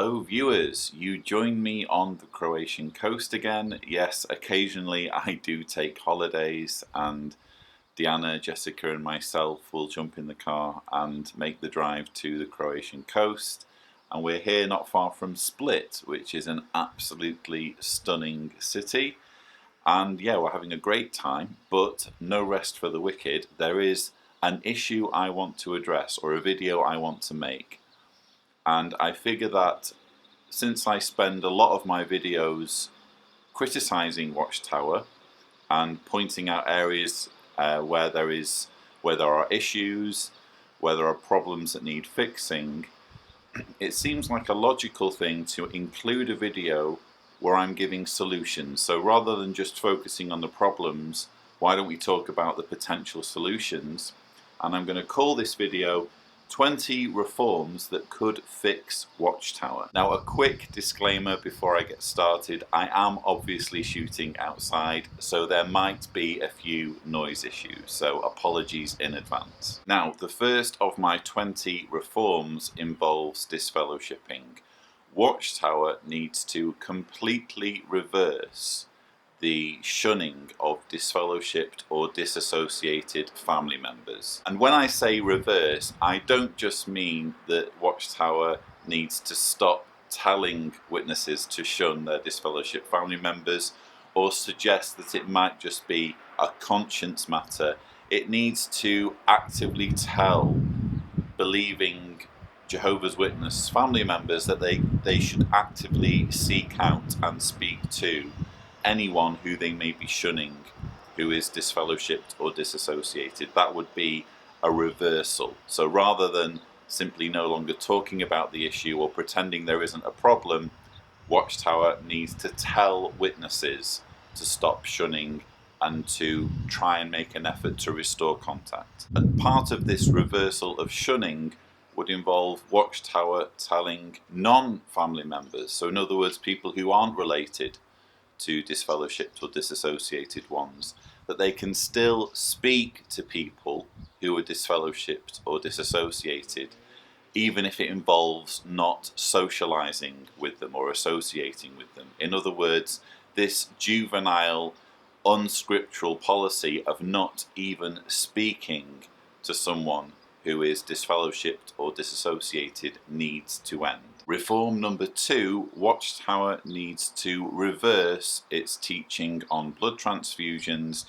Hello viewers, you join me on the Croatian coast again. Yes, occasionally I do take holidays and Diana, Jessica and myself will jump in the car and make the drive to the Croatian coast. And we're here not far from Split, which is an absolutely stunning city. And yeah, we're having a great time, but no rest for the wicked. There is an issue I want to address, or a video I want to make. And I figure that since I spend a lot of my videos criticizing Watchtower and pointing out areas where there are issues, where there are problems that need fixing, it seems like a logical thing to include a video where I'm giving solutions. So rather than just focusing on the problems, why don't we talk about the potential solutions? And I'm going to call this video 20 reforms that could fix Watchtower. Now, a quick disclaimer before I get started. I am obviously shooting outside, so there might be a few noise issues, so apologies in advance. Now, the first of my 20 reforms involves disfellowshipping. Watchtower needs to completely reverse the shunning of disfellowshipped or disassociated family members. And when I say reverse, I don't just mean that Watchtower needs to stop telling witnesses to shun their disfellowshipped family members or suggest that it might just be a conscience matter. It needs to actively tell believing Jehovah's Witness family members that they should actively seek out and speak to anyone who they may be shunning who is disfellowshipped or disassociated. That would be a reversal. So rather than simply no longer talking about the issue or pretending there isn't a problem, Watchtower needs to tell witnesses to stop shunning and to try and make an effort to restore contact. And part of this reversal of shunning would involve Watchtower telling non-family members, so in other words people who aren't related to disfellowshipped or disassociated ones, that they can still speak to people who are disfellowshipped or disassociated, even if it involves not socializing with them or associating with them. In other words, this juvenile, unscriptural policy of not even speaking to someone who is disfellowshipped or disassociated needs to end. Reform number 2, Watchtower needs to reverse its teaching on blood transfusions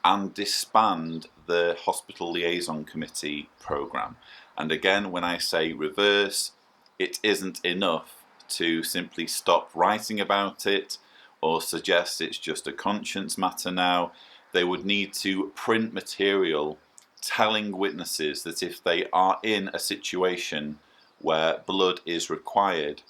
and disband the Hospital Liaison Committee programme. And again, when I say reverse, it isn't enough to simply stop writing about it or suggest it's just a conscience matter now. They would need to print material telling witnesses that if they are in a situation where blood is required,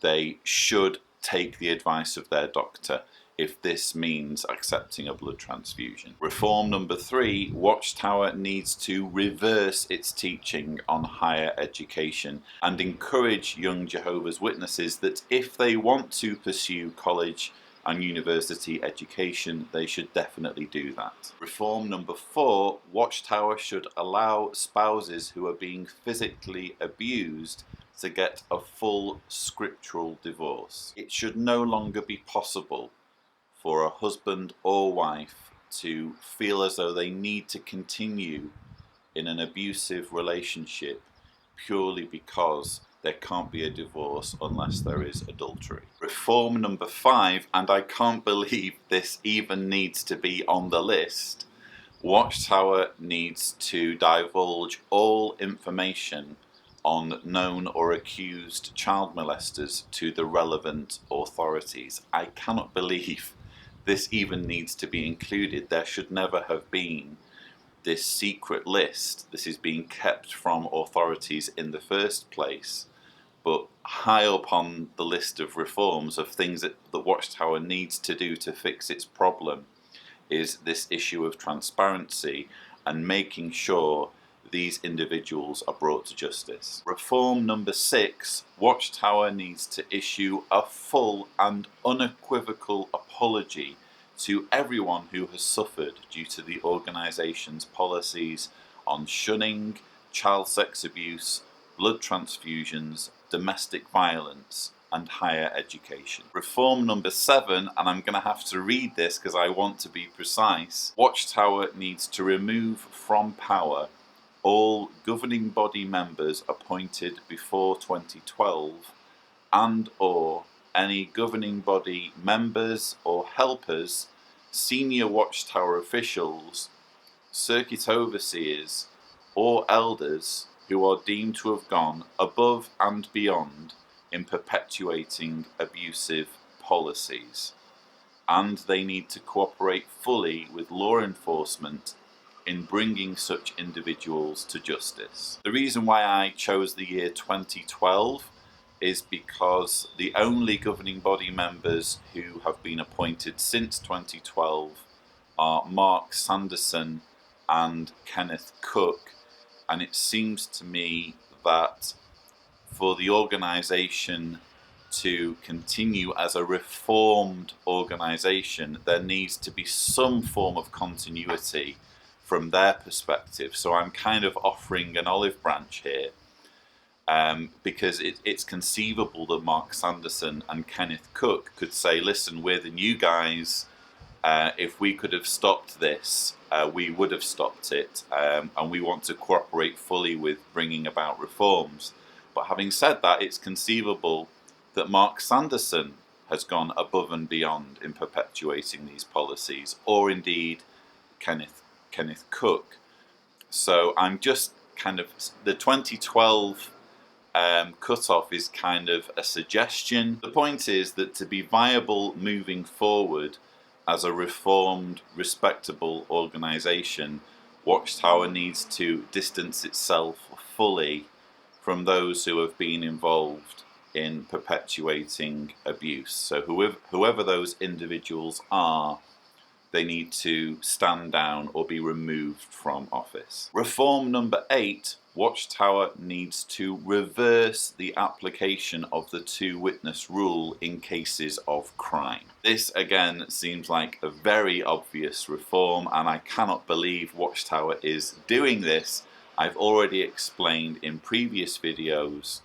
they should take the advice of their doctor if this means accepting a blood transfusion. Reform number 3, Watchtower needs to reverse its teaching on higher education and encourage young Jehovah's Witnesses that if they want to pursue college and university education, they should definitely do that. Reform number 4, Watchtower should allow spouses who are being physically abused to get a full scriptural divorce. It should no longer be possible for a husband or wife to feel as though they need to continue in an abusive relationship purely because there can't be a divorce unless there is adultery. Reform number 5, and I can't believe this even needs to be on the list, Watchtower needs to divulge all information on known or accused child molesters to the relevant authorities. I cannot believe this even needs to be included. There should never have been this secret list. This is being kept from authorities in the first place. But high up on the list of reforms of things that the Watchtower needs to do to fix its problem is this issue of transparency and making sure these individuals are brought to justice. Reform number 6, Watchtower needs to issue a full and unequivocal apology to everyone who has suffered due to the organisation's policies on shunning, child sex abuse, blood transfusions, domestic violence, and higher education. Reform number 7, and I'm going to have to read this because I want to be precise. Watchtower needs to remove from power all governing body members appointed before 2012 and or any governing body members or helpers, senior Watchtower officials, circuit overseers or elders who are deemed to have gone above and beyond in perpetuating abusive policies, and they need to cooperate fully with law enforcement in bringing such individuals to justice. The reason why I chose the year 2012 is because the only governing body members who have been appointed since 2012 are Mark Sanderson and Kenneth Cook, and it seems to me that for the organisation to continue as a reformed organisation, there needs to be some form of continuity from their perspective. So I'm kind of offering an olive branch here, because it's conceivable that Mark Sanderson and Kenneth Cook could say, listen, we're the new guys, if we could have stopped this, we would have stopped it, and we want to cooperate fully with bringing about reforms. But having said that, it's conceivable that Mark Sanderson has gone above and beyond in perpetuating these policies, or indeed Kenneth Cook. So I'm just kind of, the 2012 cut-off is kind of a suggestion. The point is that to be viable moving forward as a reformed, respectable organisation, Watchtower needs to distance itself fully from those who have been involved in perpetuating abuse. So whoever those individuals are, they need to stand down or be removed from office. Reform number 8, Watchtower needs to reverse the application of the two-witness rule in cases of crime. This again seems like a very obvious reform, and I cannot believe Watchtower is doing this. I've already explained in previous videos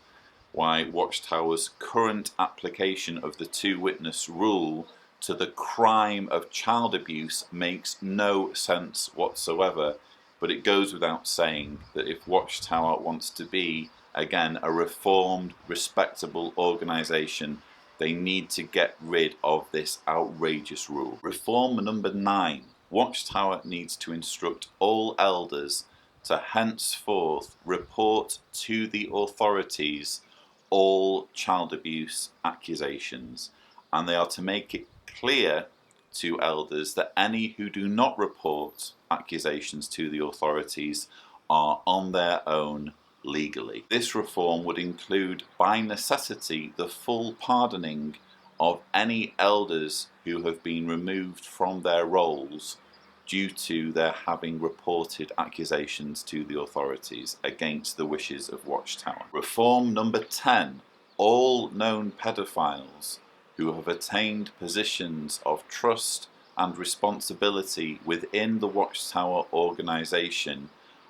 why Watchtower's current application of the two-witness rule to the crime of child abuse makes no sense whatsoever. But it goes without saying that if Watchtower wants to be, again, a reformed, respectable organisation, they need to get rid of this outrageous rule. Reform number 9. Watchtower needs to instruct all elders to henceforth report to the authorities all child abuse accusations, and they are to make it clear to elders that any who do not report accusations to the authorities are on their own legally. This reform would include, by necessity, the full pardoning of any elders who have been removed from their roles due to their having reported accusations to the authorities against the wishes of Watchtower. Reform number 10. All known pedophiles who have attained positions of trust and responsibility within the Watchtower organisation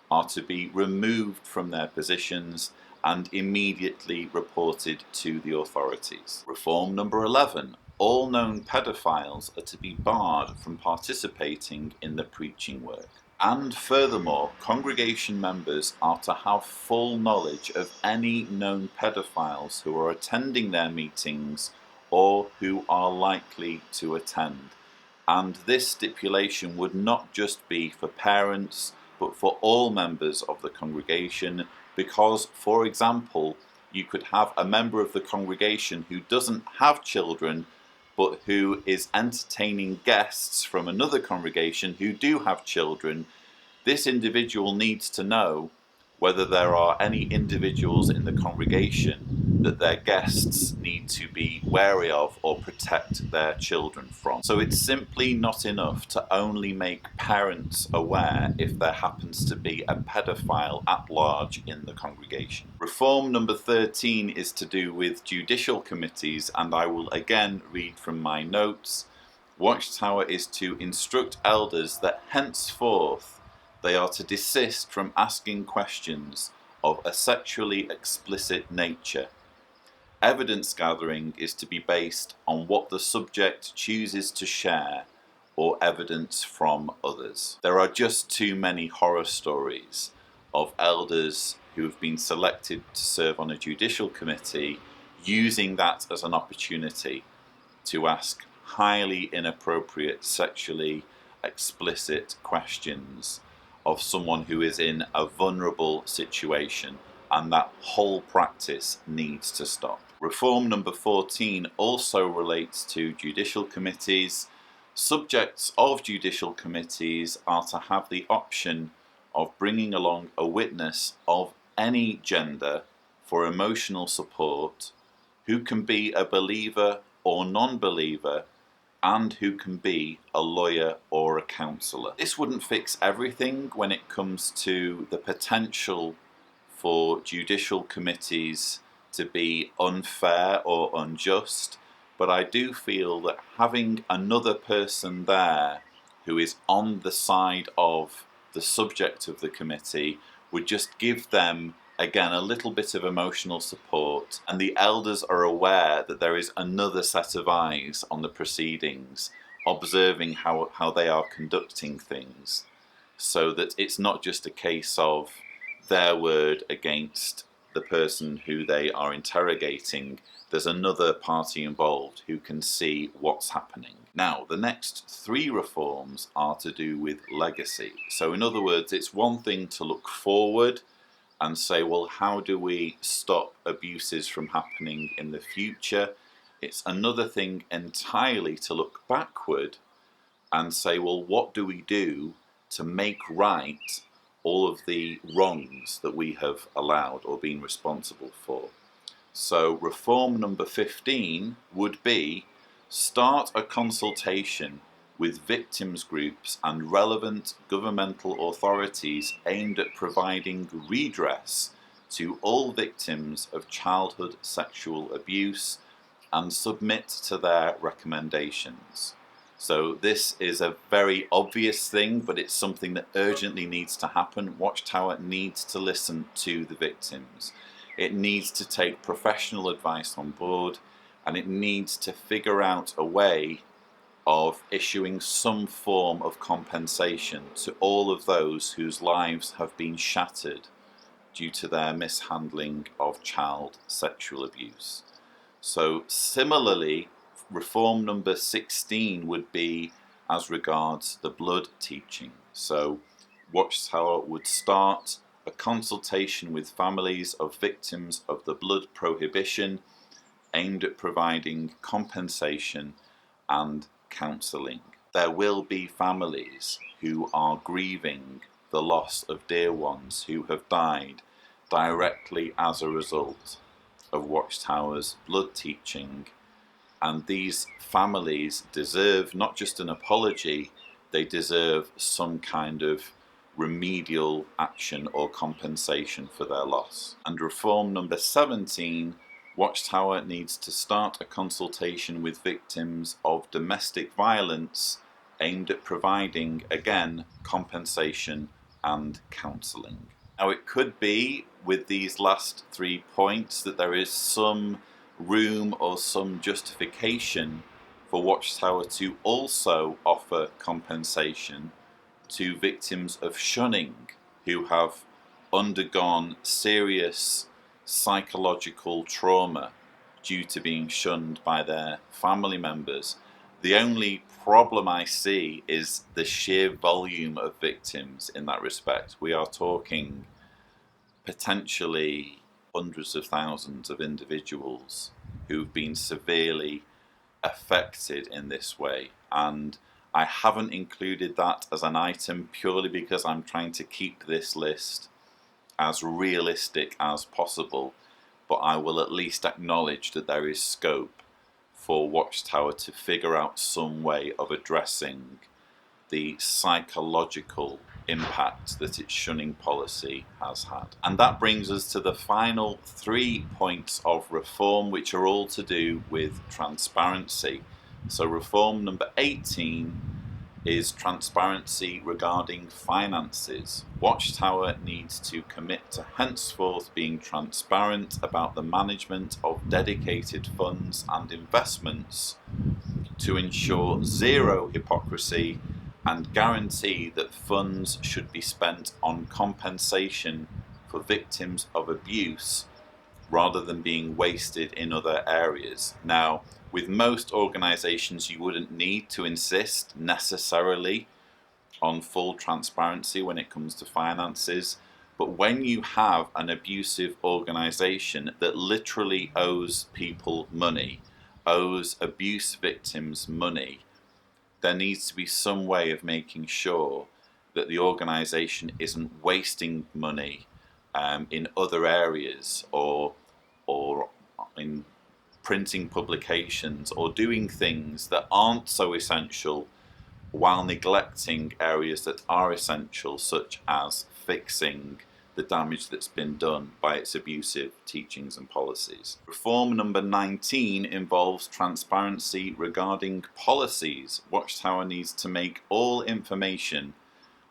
are to be removed from their positions and immediately reported to the authorities. Reform number 11. All known pedophiles are to be barred from participating in the preaching work. And furthermore, congregation members are to have full knowledge of any known pedophiles who are attending their meetings or who are likely to attend. And this stipulation would not just be for parents, but for all members of the congregation, because, for example, you could have a member of the congregation who doesn't have children, but who is entertaining guests from another congregation who do have children. This individual needs to know whether there are any individuals in the congregation that their guests need to be wary of or protect their children from. So it's simply not enough to only make parents aware if there happens to be a pedophile at large in the congregation. Reform number 13 is to do with judicial committees, and I will again read from my notes. Watchtower is to instruct elders that henceforth they are to desist from asking questions of a sexually explicit nature, Evidence gathering is to be based on what the subject chooses to share or evidence from others. There are just too many horror stories of elders who have been selected to serve on a judicial committee using that as an opportunity to ask highly inappropriate, sexually explicit questions of someone who is in a vulnerable situation, and that whole practice needs to stop. Reform number 14 also relates to judicial committees. Subjects of judicial committees are to have the option of bringing along a witness of any gender for emotional support, who can be a believer or non-believer, and who can be a lawyer or a counsellor. This wouldn't fix everything when it comes to the potential for judicial committees to be unfair or unjust, but I do feel that having another person there who is on the side of the subject of the committee would just give them, again, a little bit of emotional support, and the elders are aware that there is another set of eyes on the proceedings, observing how they are conducting things, so that it's not just a case of their word against the person who they are interrogating. There's another party involved who can see what's happening. Now, the next 3 reforms are to do with legacy. So in other words, it's one thing to look forward and say, well, how do we stop abuses from happening in the future? It's another thing entirely to look backward and say, well, what do we do to make right all of the wrongs that we have allowed or been responsible for? So reform number 15 would be start a consultation with victims groups and relevant governmental authorities aimed at providing redress to all victims of childhood sexual abuse and submit to their recommendations. So this is a very obvious thing, but it's something that urgently needs to happen. Watchtower needs to listen to the victims. It needs to take professional advice on board, and it needs to figure out a way of issuing some form of compensation to all of those whose lives have been shattered due to their mishandling of child sexual abuse. So similarly, reform number 16 would be as regards the blood teaching. So Watchtower would start a consultation with families of victims of the blood prohibition aimed at providing compensation and counselling. There will be families who are grieving the loss of dear ones who have died directly as a result of Watchtower's blood teaching, and these families deserve not just an apology, they deserve some kind of remedial action or compensation for their loss. And reform number 17, Watchtower needs to start a consultation with victims of domestic violence aimed at providing, again, compensation and counselling. Now, it could be with these last 3 points that there is some room or some justification for Watchtower to also offer compensation to victims of shunning who have undergone serious psychological trauma due to being shunned by their family members. The only problem I see is the sheer volume of victims in that respect. We are talking potentially hundreds of thousands of individuals who've been severely affected in this way, and I haven't included that as an item purely because I'm trying to keep this list as realistic as possible, but I will at least acknowledge that there is scope for Watchtower to figure out some way of addressing the psychological impact that its shunning policy has had. And that brings us to the final 3 points of reform, which are all to do with transparency. So reform number 18 is transparency regarding finances. Watchtower needs to commit to henceforth being transparent about the management of dedicated funds and investments to ensure zero hypocrisy and guarantee that funds should be spent on compensation for victims of abuse rather than being wasted in other areas. Now, with most organisations, you wouldn't need to insist necessarily on full transparency when it comes to finances, but when you have an abusive organisation that literally owes people money, owes abuse victims money, there needs to be some way of making sure that the organisation isn't wasting money in other areas, or in printing publications, or doing things that aren't so essential while neglecting areas that are essential, such as fixing the damage that's been done by its abusive teachings and policies. Reform number 19 involves transparency regarding policies. Watchtower needs to make all information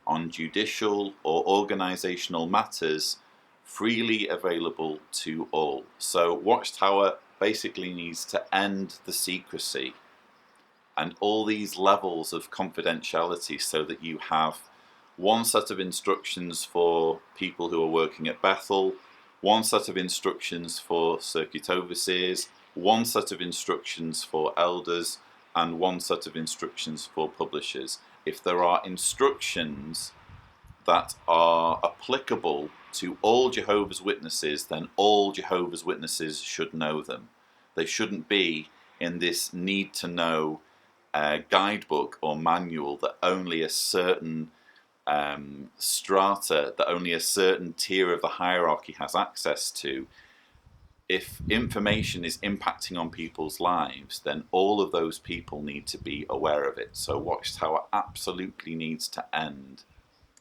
on judicial or organisational matters freely available to all. So Watchtower basically needs to end the secrecy and all these levels of confidentiality, so that you have one set of instructions for people who are working at Bethel, one set of instructions for circuit overseers, one set of instructions for elders, and one set of instructions for publishers. If there are instructions that are applicable to all Jehovah's Witnesses, then all Jehovah's Witnesses should know them. They shouldn't be in this need to know guidebook or manual that only a certain strata, that only a certain tier of the hierarchy has access to. If information is impacting on people's lives, then all of those people need to be aware of it. So Watchtower absolutely needs to end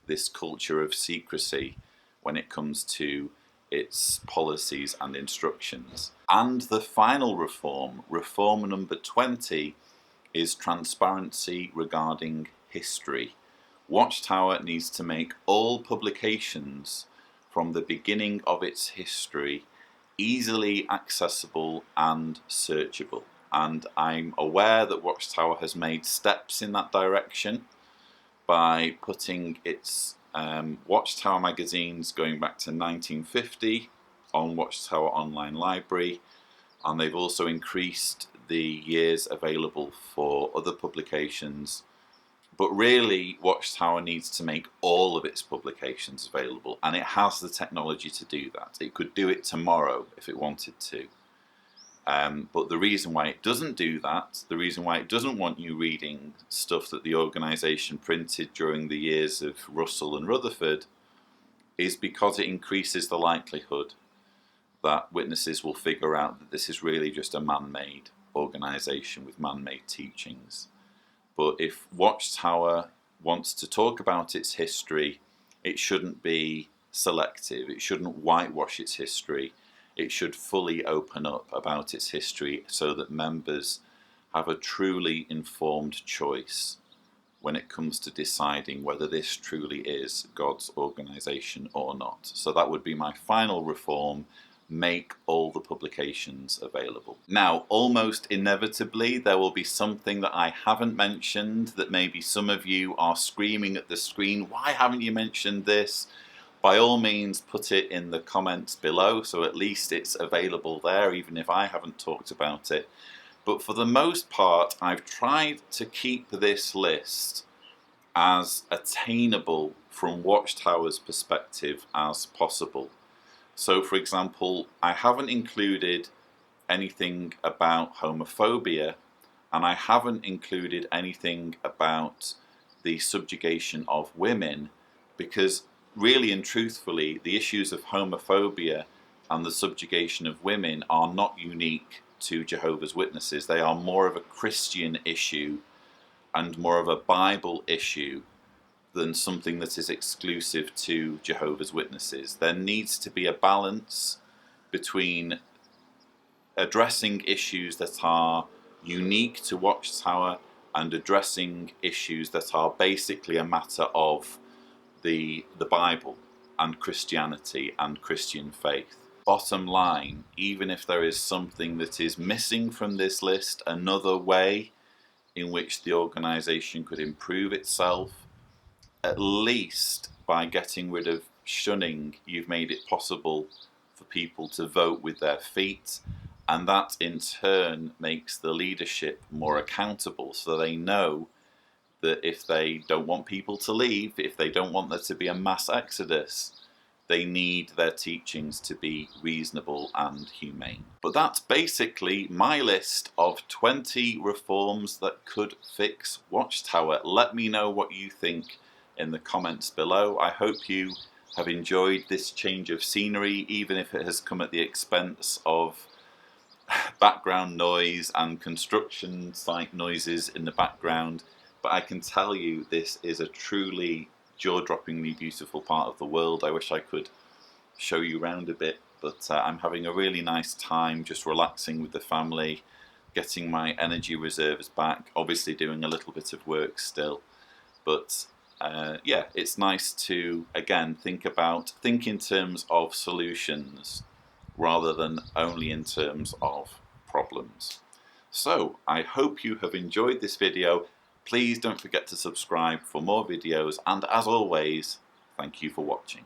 this culture of secrecy when it comes to its policies and instructions. And the final reform, reform number 20, is transparency regarding history. Watchtower needs to make all publications from the beginning of its history easily accessible and searchable. And I'm aware that Watchtower has made steps in that direction by putting its Watchtower magazines going back to 1950 on Watchtower Online Library, and they've also increased the years available for other publications. But really, Watchtower needs to make all of its publications available, and it has the technology to do that. It could do it tomorrow if it wanted to. But the reason why it doesn't do that, the reason why it doesn't want you reading stuff that the organisation printed during the years of Russell and Rutherford, is because it increases the likelihood that witnesses will figure out that this is really just a man-made organisation with man-made teachings. But if Watchtower wants to talk about its history, it shouldn't be selective. It shouldn't whitewash its history. It should fully open up about its history so that members have a truly informed choice when it comes to deciding whether this truly is God's organisation or not. So that would be my final reform: make all the publications available. Now, almost inevitably, there will be something that I haven't mentioned that maybe some of you are screaming at the screen, why haven't you mentioned this? By all means, put it in the comments below, so at least it's available there, even if I haven't talked about it. But for the most part, I've tried to keep this list as attainable from Watchtower's perspective as possible. So, for example, I haven't included anything about homophobia, and I haven't included anything about the subjugation of women, because really and truthfully, the issues of homophobia and the subjugation of women are not unique to Jehovah's Witnesses. They are more of a Christian issue and more of a Bible issue than something that is exclusive to Jehovah's Witnesses. There needs to be a balance between addressing issues that are unique to Watchtower and addressing issues that are basically a matter of the Bible and Christianity and Christian faith. Bottom line, even if there is something that is missing from this list, another way in which the organisation could improve itself, at least by getting rid of shunning, you've made it possible for people to vote with their feet, and that in turn makes the leadership more accountable, so they know that if they don't want people to leave, if they don't want there to be a mass exodus, they need their teachings to be reasonable and humane. But that's basically my list of 20 reforms that could fix Watchtower. Let me know what you think in the comments below. I hope you have enjoyed this change of scenery, even if it has come at the expense of background noise and construction site noises in the background. But I can tell you this is a truly jaw-droppingly beautiful part of the world. I wish I could show you around a bit, but I'm having a really nice time just relaxing with the family, getting my energy reserves back, obviously doing a little bit of work still, but yeah, it's nice to again think in terms of solutions rather than only in terms of problems. So I hope you have enjoyed this video. Please don't forget to subscribe for more videos, and as always, thank you for watching.